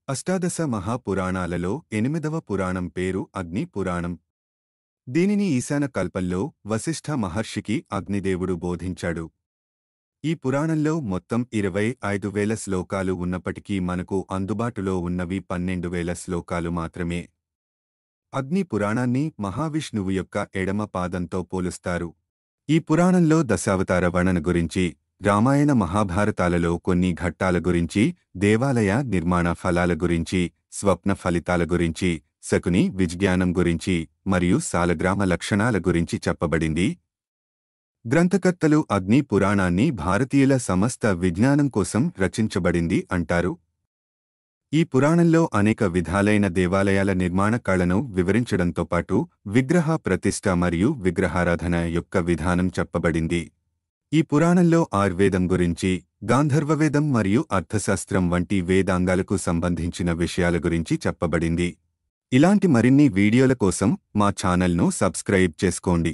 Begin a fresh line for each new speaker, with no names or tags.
అష్టాదశ మహాపురాణాలలో 8వ పురాణం పేరు అగ్ని పురాణం. దీనిని ఈశాన కల్పంలో వశిష్ఠ మహర్షికి అగ్నిదేవుడు బోధించాడు. ఈ పురాణంలో మొత్తం 25,000 శ్లోకాలు ఉన్నప్పటికీ మనకు అందుబాటులో ఉన్నవి 12,000 శ్లోకాలు మాత్రమే. అగ్ని పురాణాన్ని మహావిష్ణువు యొక్క ఎడమ పాదంతో పోలుస్తారు. ఈ పురాణంలో దశావతార వర్ణన గురించి, రామాయణ మహాభారతాలలో కొన్ని ఘట్టాల గురించి, దేవాలయ నిర్మాణ ఫలాల గురించి, స్వప్న ఫలితాల గురించి, శకుని విజ్ఞానం గురించి మరియు సాలగ్రామ లక్షణాల గురించి చెప్పబడింది. గ్రంథకర్తలు అగ్ని పురాణాన్ని భారతీయుల సమస్త విజ్ఞానం కోసం రచించబడింది అంటారు. ఈ పురాణంలో అనేక విధాలైన దేవాలయాల నిర్మాణ కళను వివరించడంతో పాటు విగ్రహ ప్రతిష్ఠ మరియు విగ్రహారాధన యొక్క విధానం చెప్పబడింది. ఈ పురాణంలో ఆయుర్వేదం గురించి, గాంధర్వవేదం మరియు అర్థశాస్త్రం వంటి వేదాంగాలకు సంబంధించిన విషయాల గురించి చెప్పబడింది. ఇలాంటి మరిన్ని వీడియోల కోసం మా ఛానల్ను సబ్స్క్రైబ్ చేసుకోండి.